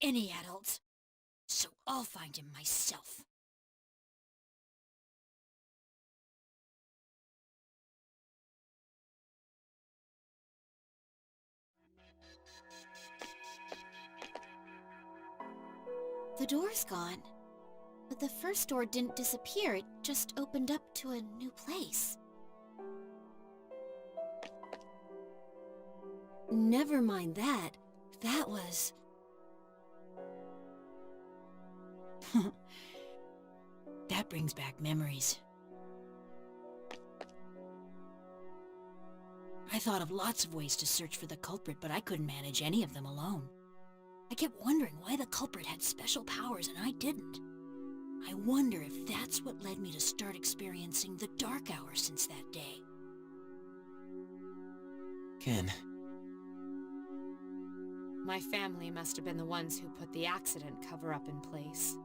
any adult. So I'll find him myself. The door's gone. But the first door didn't disappear, it just opened up to a new place. Never mind that. That was... That brings back memories. I thought of lots of ways to search for the culprit, but I couldn't manage any of them alone. I kept wondering why the culprit had special powers and I didn't. I wonder if that's what led me to start experiencing the dark hour since that day. Ken. My family must have been the ones who put the accident cover-up in place.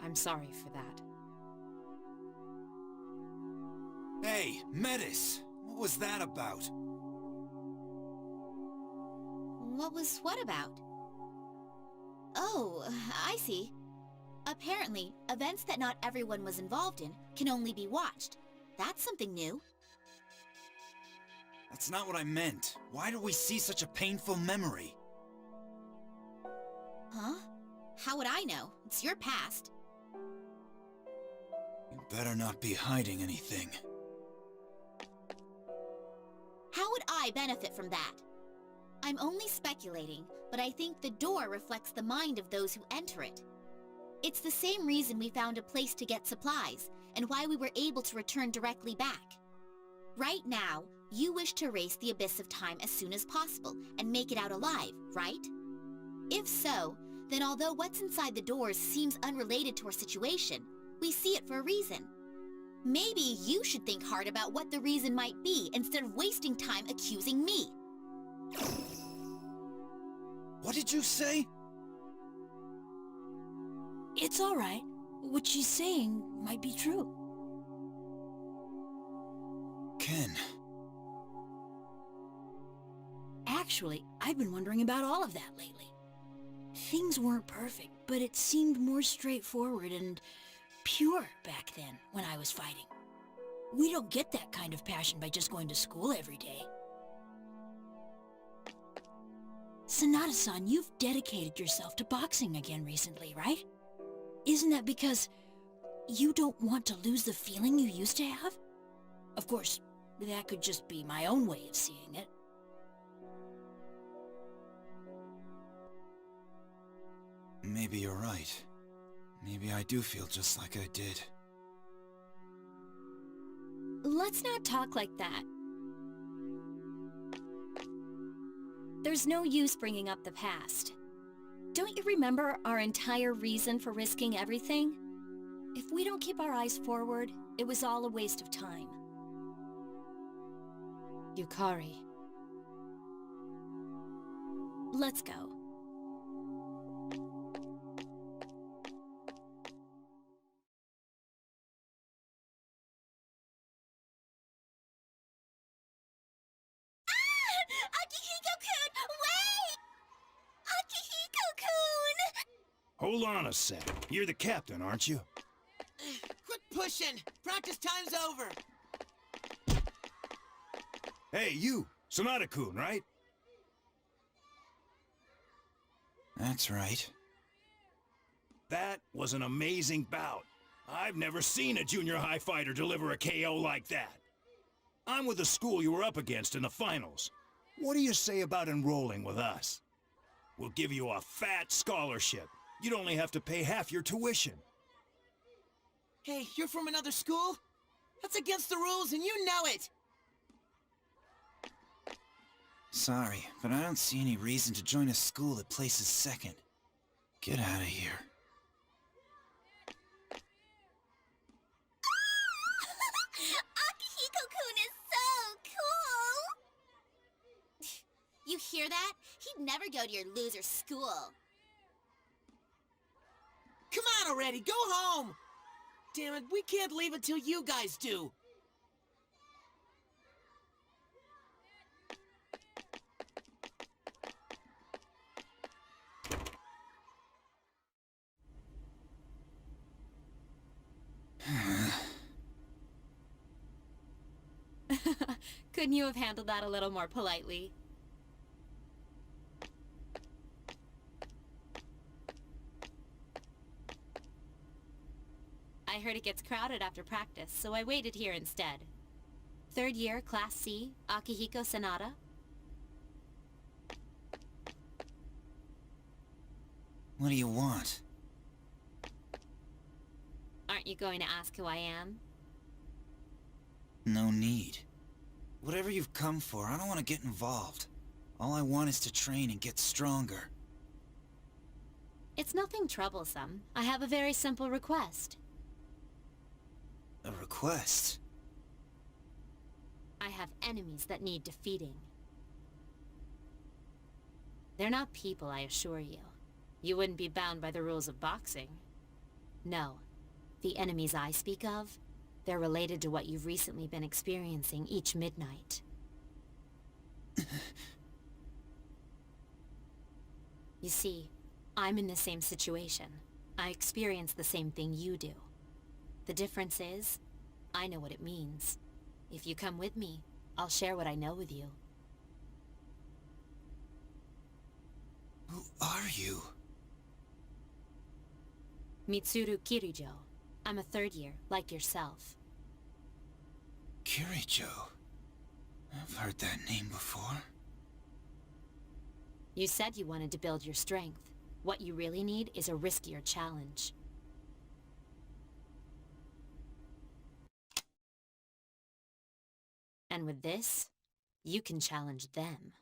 I'm sorry for that. Hey, Metis! What was that about? What was what about? Oh, I see. Apparently, events that not everyone was involved in can only be watched. That's something new. That's not what I meant. Why do we see such a painful memory? Huh? How would I know? It's your past. You better not be hiding anything. How would I benefit from that? I'm only speculating, but I think the door reflects the mind of those who enter it. It's the same reason we found a place to get supplies, and why we were able to return directly back. Right now, you wish to erase the abyss of time as soon as possible, and make it out alive, right? If so, then although what's inside the doors seems unrelated to our situation, we see it for a reason. Maybe you should think hard about what the reason might be, instead of wasting time accusing me. What did you say? It's all right. What she's saying might be true. Ken. Actually, I've been wondering about all of that lately. Things weren't perfect, but it seemed more straightforward and pure back then when I was fighting. We don't get that kind of passion by just going to school every day. Sanada-san, you've dedicated yourself to boxing again recently, right? Isn't that because you don't want to lose the feeling you used to have? Of course, that could just be my own way of seeing it. Maybe you're right. Maybe I do feel just like I did. Let's not talk like that. There's no use bringing up the past. Don't you remember our entire reason for risking everything? If we don't keep our eyes forward, it was all a waste of time. Yukari. Let's go. Akihiko-kun, wait! Akihiko-kun! Hold on a sec. You're the captain, aren't you? Quit pushing! Practice time's over! Hey, you! Sanada-kun, right? That's right. That was an amazing bout. I've never seen a junior high fighter deliver a KO like that. I'm with the school you were up against in the finals. What do you say about enrolling with us? We'll give you a fat scholarship. You'd only have to pay half your tuition. Hey, you're from another school? That's against the rules and you know it! Sorry, but I don't see any reason to join a school that places second. Get out of here. Akihiko-kun is so cool! You hear that? He'd never go to your loser school. Come on already, go home! Damn it, we can't leave until you guys do. Couldn't you have handled that a little more politely? I heard it gets crowded after practice, so I waited here instead. Third year, Class C, Akihiko Sanada. What do you want? Aren't you going to ask who I am? No need. Whatever you've come for, I don't want to get involved. All I want is to train and get stronger. It's nothing troublesome. I have a very simple request. A request? I have enemies that need defeating. They're not people, I assure you. You wouldn't be bound by the rules of boxing. No. The enemies I speak of, they're related to what you've recently been experiencing each midnight. You see, I'm in the same situation. I experience the same thing you do. The difference is, I know what it means. If you come with me, I'll share what I know with you. Who are you? Mitsuru Kirijo. I'm a third year, like yourself. Kirijo. I've heard that name before. You said you wanted to build your strength. What you really need is a riskier challenge. And with this, you can challenge them.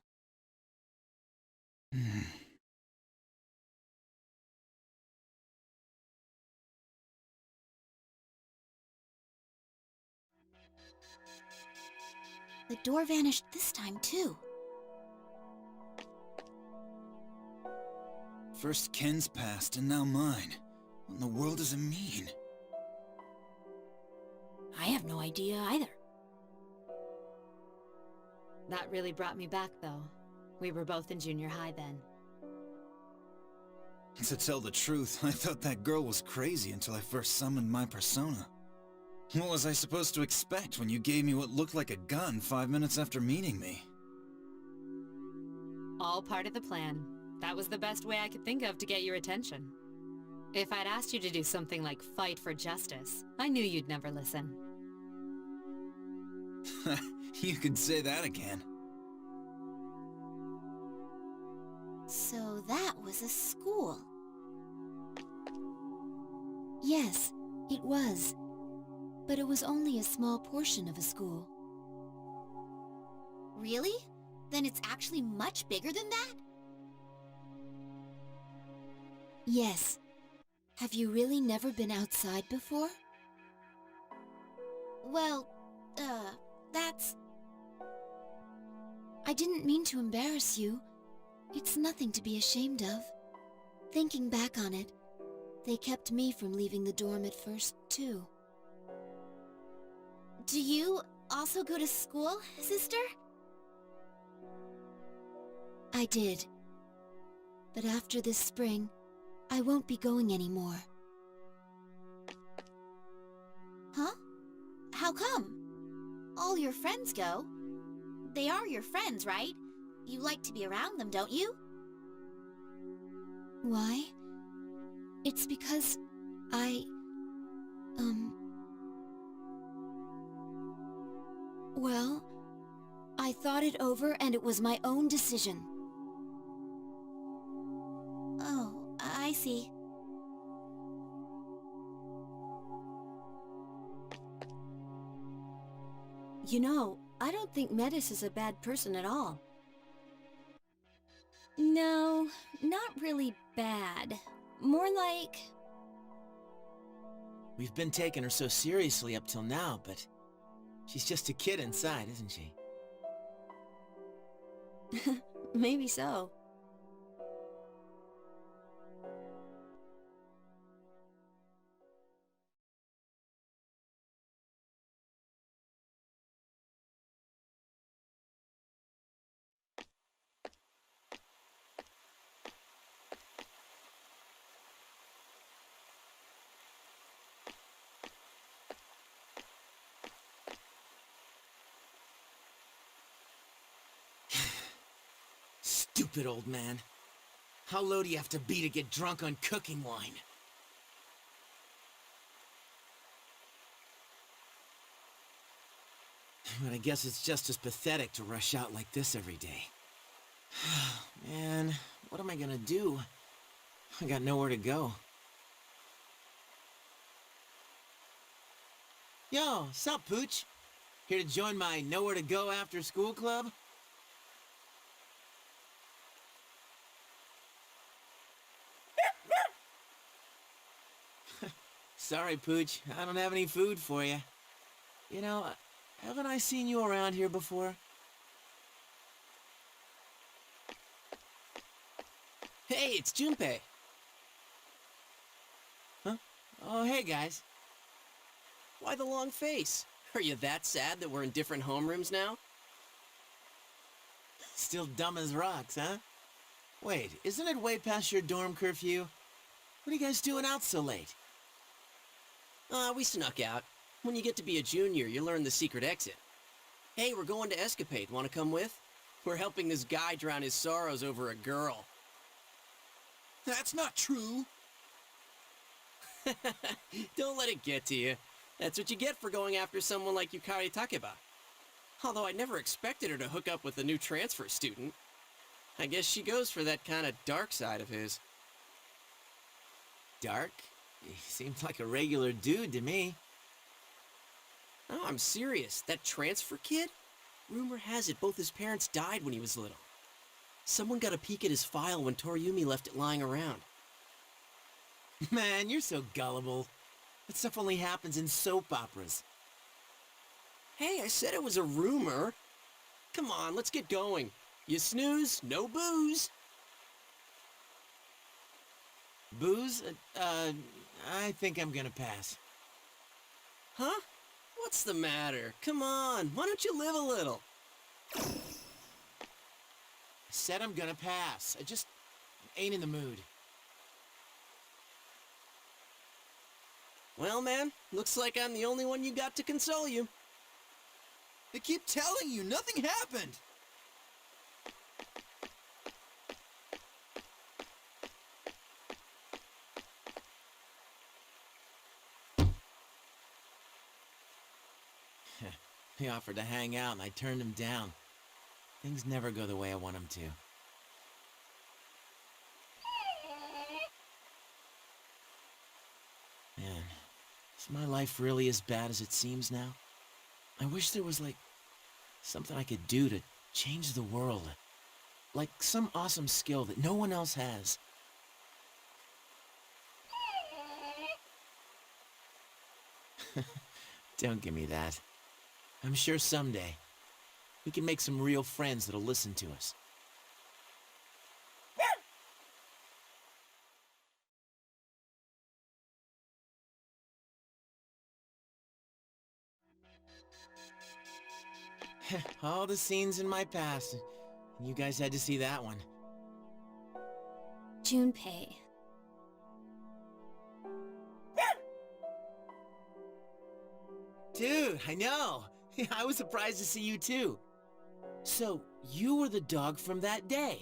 The door vanished this time, too. First Ken's past and now mine. What in the world does it mean? I have no idea either. That really brought me back, though. We were both in junior high then. To tell the truth, I thought that girl was crazy until I first summoned my persona. What was I supposed to expect when you gave me what looked like a gun 5 minutes after meeting me? All part of the plan. That was the best way I could think of to get your attention. If I'd asked you to do something like fight for justice, I knew you'd never listen. You could say that again. So that was a school. Yes, it was. But it was only a small portion of a school. Really? Then it's actually much bigger than that? Yes. Have you really never been outside before? Well, that's... I didn't mean to embarrass you. It's nothing to be ashamed of. Thinking back on it, they kept me from leaving the dorm at first, too. Do you also go to school, sister? I did. But after this spring, I won't be going anymore. Huh? How come? All your friends go. They are your friends, right? You like to be around them, don't you? Why? It's because Well, I thought it over and it was my own decision. Oh, I see. You know, I don't think Metis is a bad person at all. No, not really bad. More like... We've been taking her so seriously up till now, but she's just a kid inside, isn't she? Maybe so. stupid, old man. How low do you have to be to get drunk on cooking wine? But I guess it's just as pathetic to rush out like this every day. Man, what am I gonna do? I got nowhere to go. Yo, sup, Pooch? Here to join my Nowhere to Go after school club? Sorry, Pooch. I don't have any food for you. You know, haven't I seen you around here before? Hey, it's Junpei. Huh? Oh, hey, guys. Why the long face? Are you that sad that we're in different homerooms now? Still dumb as rocks, huh? Wait, isn't it way past your dorm curfew? What are you guys doing out so late? We snuck out. When you get to be a junior, you learn the secret exit. Hey, we're going to Escapade. Want to come with? We're helping this guy drown his sorrows over a girl. That's not true. Don't let it get to you. That's what you get for going after someone like Yukari Takeba. Although I never expected her to hook up with a new transfer student. I guess she goes for that kind of dark side of his. Dark? He seemed like a regular dude to me. No, I'm serious. That transfer kid? Rumor has it both his parents died when he was little. Someone got a peek at his file when Toriumi left it lying around. Man, you're so gullible. That stuff only happens in soap operas. Hey, I said it was a rumor. Come on, let's get going. You snooze, no booze. Booze? I think I'm gonna pass. Huh? What's the matter? Come on, why don't you live a little? I said I'm gonna pass. I just ain't in the mood. Well, man, looks like I'm the only one you got to console you. I keep telling you, nothing happened! He offered to hang out and I turned him down. Things never go the way I want them to. Man, is my life really as bad as it seems now? I wish there was, like, something I could do to change the world. Like some awesome skill that no one else has. Don't give me that. I'm sure someday we can make some real friends that'll listen to us. All the scenes in my past, and you guys had to see that one. Junpei. Dude, I know. I was surprised to see you too. So, you were the dog from that day.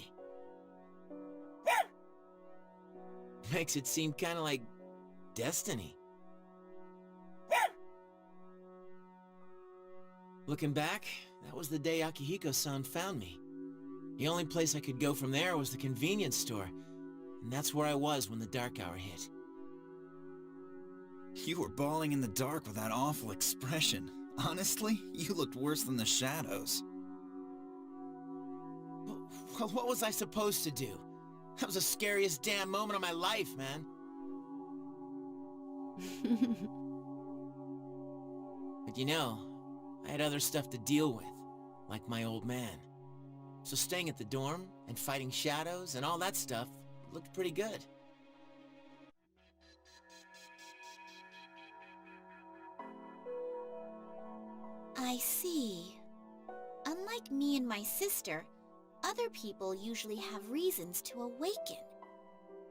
Makes it seem kind of like destiny. Looking back, that was the day Akihiko-san found me. The only place I could go from there was the convenience store, and that's where I was when the dark hour hit. You were bawling in the dark with that awful expression. Honestly, you looked worse than the shadows. Well, what was I supposed to do? That was the scariest damn moment of my life, man. But you know, I had other stuff to deal with, like my old man. So staying at the dorm and fighting shadows and all that stuff looked pretty good. I see. Unlike me and my sister, other people usually have reasons to awaken.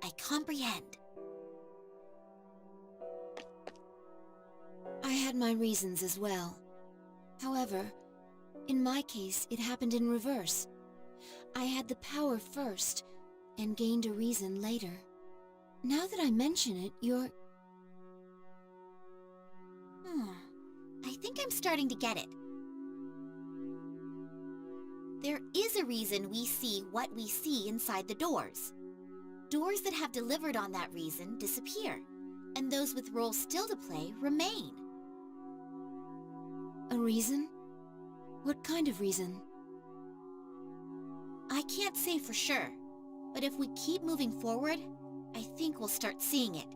I comprehend. I had my reasons as well. However, in my case, it happened in reverse. I had the power first, and gained a reason later. Now that I mention it, you're... I think I'm starting to get it. There is a reason we see what we see inside the doors. Doors that have delivered on that reason disappear, and those with roles still to play remain. A reason? What kind of reason? I can't say for sure, but if we keep moving forward, I think we'll start seeing it.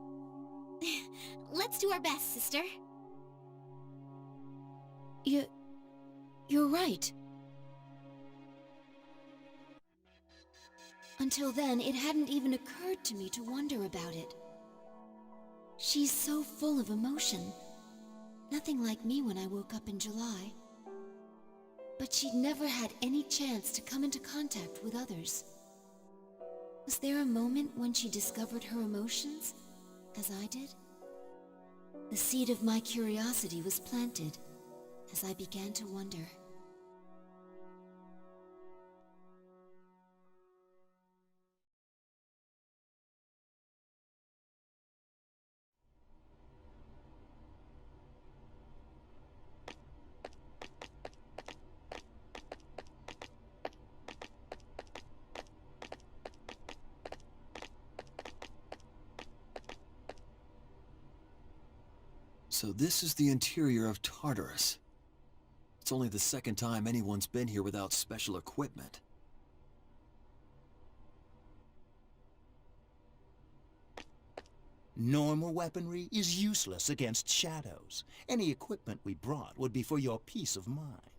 Let's do our best, sister. You're right. Until then, it hadn't even occurred to me to wonder about it. She's so full of emotion. Nothing like me when I woke up in July. But she'd never had any chance to come into contact with others. Was there a moment when she discovered her emotions, as I did? The seed of my curiosity was planted as I began to wonder. So this is the interior of Tartarus. It's only the second time anyone's been here without special equipment. Normal weaponry is useless against shadows. Any equipment we brought would be for your peace of mind.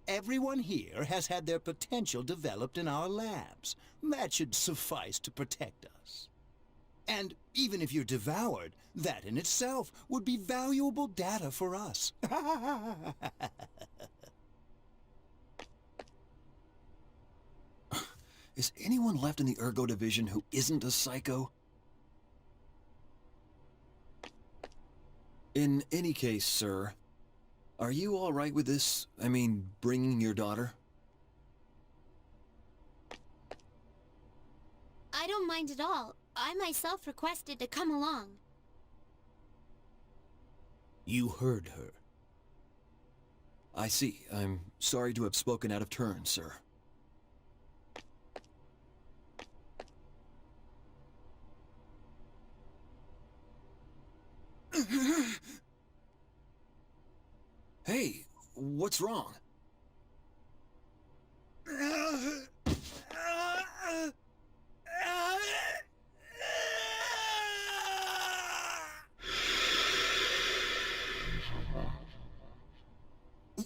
Everyone here has had their potential developed in our labs. That should suffice to protect us. And even if you're devoured, that in itself would be valuable data for us. Is anyone left in the Ergo division who isn't a psycho? In any case, sir, are you all right with this? I mean, bringing your daughter? I don't mind at all. I myself requested to come along. You heard her. I see. I'm sorry to have spoken out of turn, sir. Hey, what's wrong?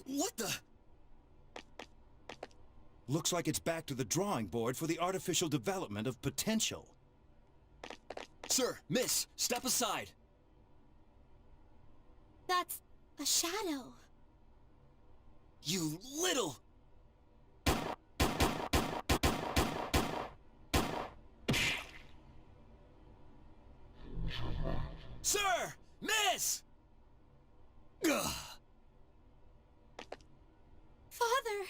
What the? Looks like it's back to the drawing board for the artificial development of potential. Sir, miss, step aside. That's a shadow. You little... Sir! Miss! Ugh. Father!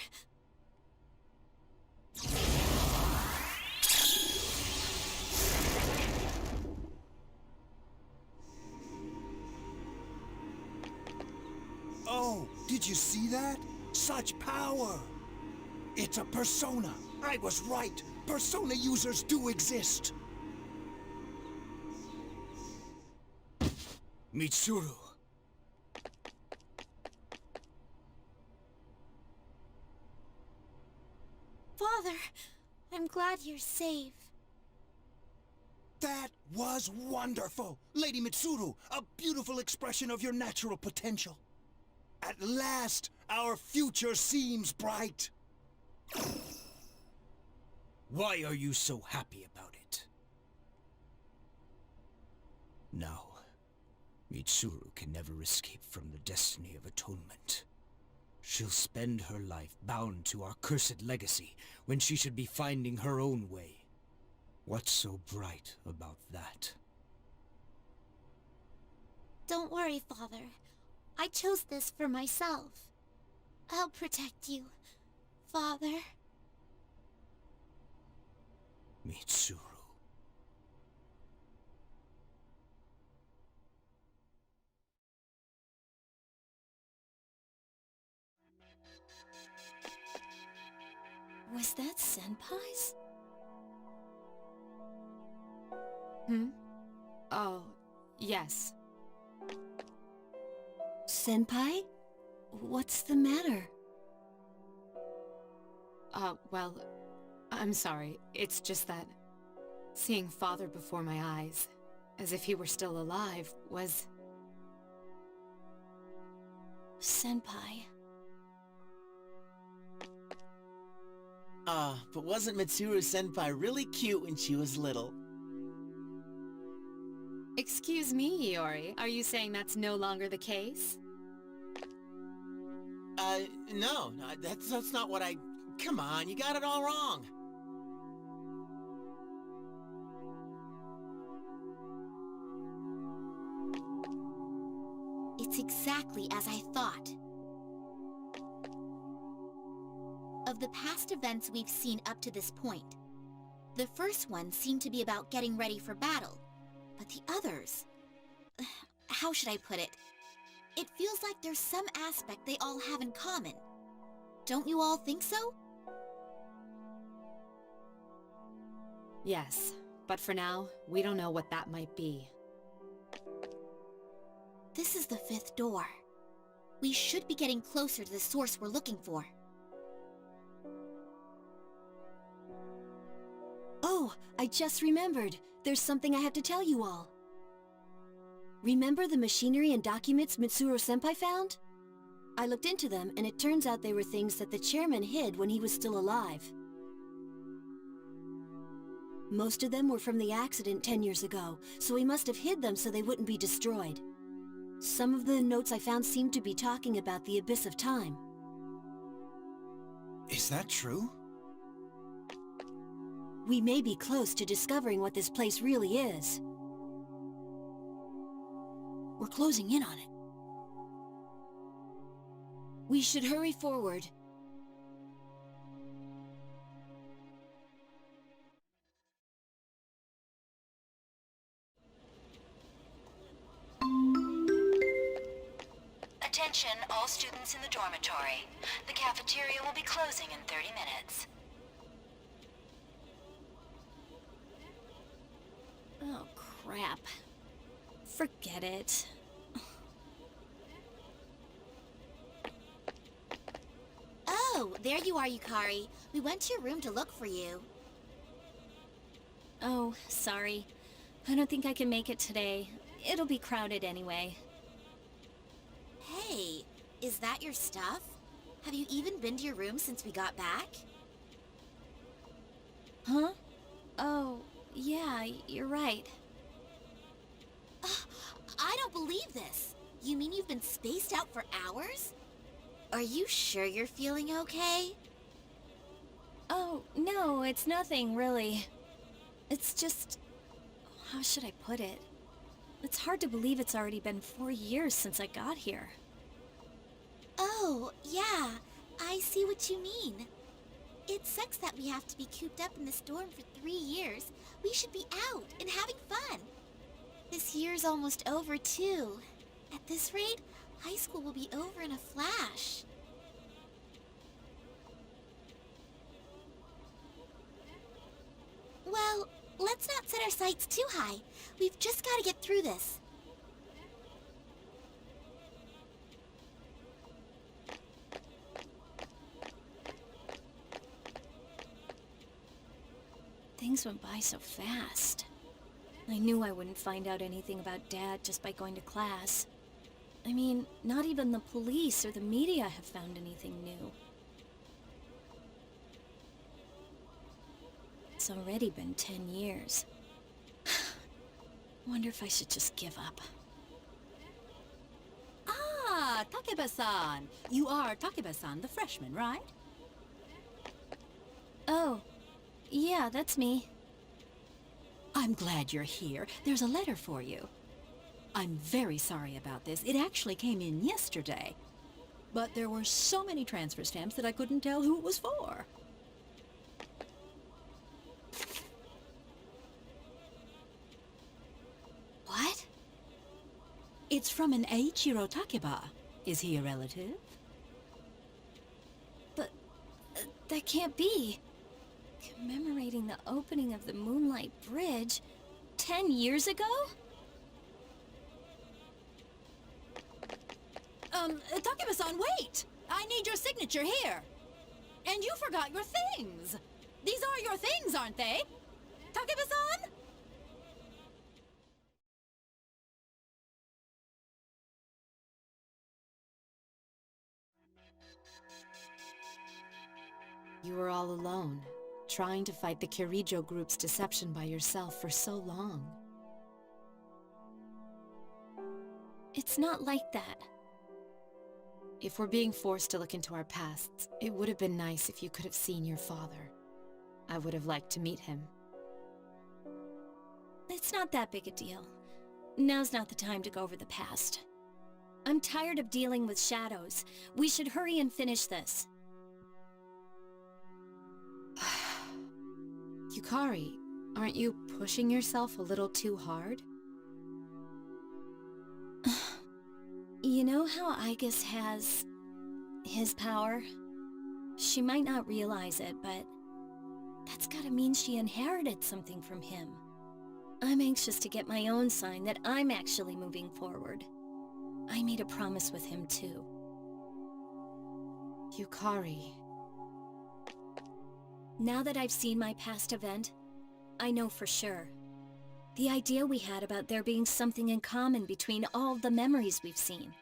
Oh, did you see that? Such power! It's a persona. I was right. Persona users do exist. Mitsuru. Father, I'm glad you're safe. That was wonderful! Lady Mitsuru, a beautiful expression of your natural potential. At last, our future seems bright. Why are you so happy about it? No. Mitsuru can never escape from the destiny of atonement. She'll spend her life bound to our cursed legacy when she should be finding her own way. What's so bright about that? Don't worry, Father. I chose this for myself. I'll protect you, Father. Mitsuru. Was that Senpai's? Hmm? Oh, yes. Senpai? What's the matter? Well, I'm sorry. It's just that seeing Father before my eyes, as if he were still alive, was... Senpai. But wasn't Mitsuru-senpai really cute when she was little? Excuse me, Iori. Are you saying that's no longer the case? No, that's not what I... Come on, you got it all wrong. It's exactly as I thought. Of the past events we've seen up to this point, the first one seemed to be about getting ready for battle, but the others... How should I put it? It feels like there's some aspect they all have in common. Don't you all think so? Yes, but for now, we don't know what that might be. This is the 5th door. We should be getting closer to the source we're looking for. Oh, I just remembered. There's something I have to tell you all. Remember the machinery and documents Mitsuru-senpai found? I looked into them, and it turns out they were things that the chairman hid when he was still alive. Most of them were from the accident 10 years ago, so he must have hid them so they wouldn't be destroyed. Some of the notes I found seemed to be talking about the Abyss of Time. Is that true? We may be close to discovering what this place really is. We're closing in on it. We should hurry forward. Attention, all students in the dormitory. The cafeteria will be closing in 30 minutes. Oh, crap. Forget it. Oh, there you are, Yukari. We went to your room to look for you. Oh, sorry. I don't think I can make it today. It'll be crowded anyway. Hey, is that your stuff? Have you even been to your room since we got back? Huh? Oh, yeah, you're right. I don't believe this. You mean you've been spaced out for hours? Are you sure you're feeling okay? Oh, no, it's nothing, really. It's just... How should I put it? It's hard to believe it's already been 4 years since I got here. Oh, yeah. I see what you mean. It sucks that we have to be cooped up in this dorm for 3 years. We should be out and having fun. This year's almost over, too. At this rate, high school will be over in a flash. Well, let's not set our sights too high. We've just got to get through this. Things went by so fast. I knew I wouldn't find out anything about Dad just by going to class. I mean, not even the police or the media have found anything new. It's already been 10 years. Wonder if I should just give up. Ah, Takeba-san. You are Takeba-san, the freshman, right? Oh, yeah, that's me. I'm glad you're here. There's a letter for you. I'm very sorry about this. It actually came in yesterday. But there were so many transfer stamps that I couldn't tell who it was for. It's from an Eiichiro Takeba. Is he a relative? But that can't be. Commemorating the opening of the Moonlight Bridge 10 years ago? Takeba-san, wait! I need your signature here. And you forgot your things. These are your things, aren't they? Takeba-san? You were all alone, trying to fight the Kirijo group's deception by yourself for so long. It's not like that. If we're being forced to look into our pasts, it would have been nice if you could have seen your father. I would have liked to meet him. It's not that big a deal. Now's not the time to go over the past. I'm tired of dealing with shadows. We should hurry and finish this. Yukari, aren't you pushing yourself a little too hard? You know how Aigis has his power? She might not realize it, but that's gotta mean she inherited something from him. I'm anxious to get my own sign that I'm actually moving forward. I made a promise with him too. Yukari. Now that I've seen my past event, I know for sure. The idea we had about there being something in common between all the memories we've seen.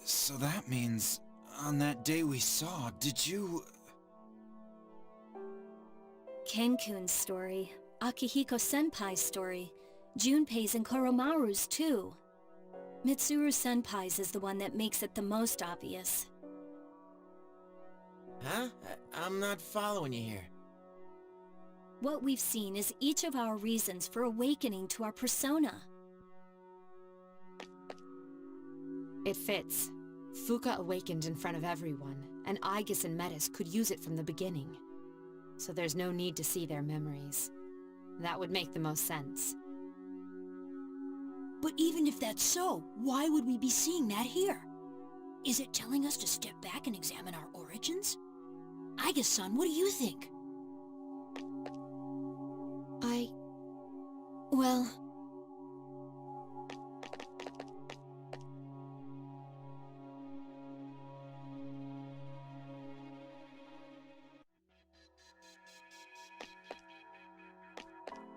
So that means, on that day we saw, did you... Kenkun's story, Akihiko Senpai's story, Junpei's and Koromaru's too. Mitsuru Senpai's is the one that makes it the most obvious. Huh? I'm not following you here. What we've seen is each of our reasons for awakening to our persona. It fits. Fuka awakened in front of everyone, and Aigis and Metis could use it from the beginning. So there's no need to see their memories. That would make the most sense. But even if that's so, why would we be seeing that here? Is it telling us to step back and examine our origins? Aigis-san, what do you think? Well...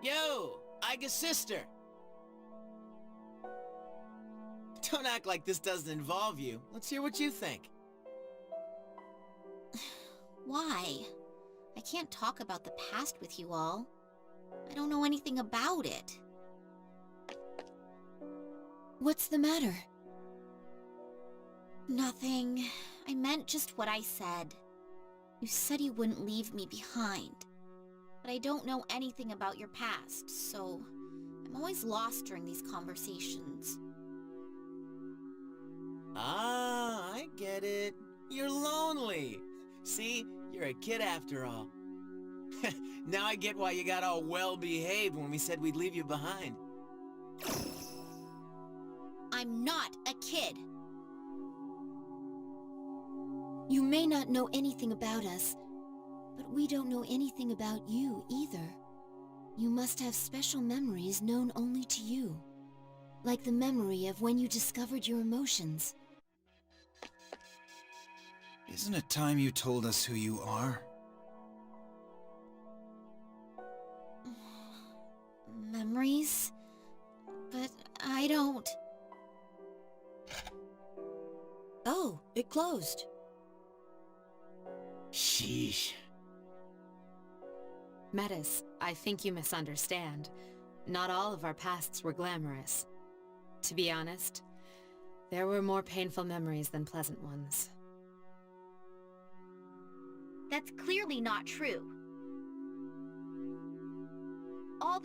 Yo! Aiga's sister! Don't act like this doesn't involve you. Let's hear what you think. Why? I can't talk about the past with you all. I don't know anything about it. What's the matter? Nothing. I meant just what I said. You said you wouldn't leave me behind. But I don't know anything about your past, so I'm always lost during these conversations. Ah, I get it. You're lonely. See, you're a kid after all. Now I get why you got all well-behaved when we said we'd leave you behind. I'm not a kid. You may not know anything about us, but we don't know anything about you either. You must have special memories known only to you. Like the memory of when you discovered your emotions. Isn't it time you told us who you are? Memories? But I don't... Oh, it closed. Sheesh. Metis, I think you misunderstand. Not all of our pasts were glamorous. To be honest, there were more painful memories than pleasant ones. That's clearly not true. All the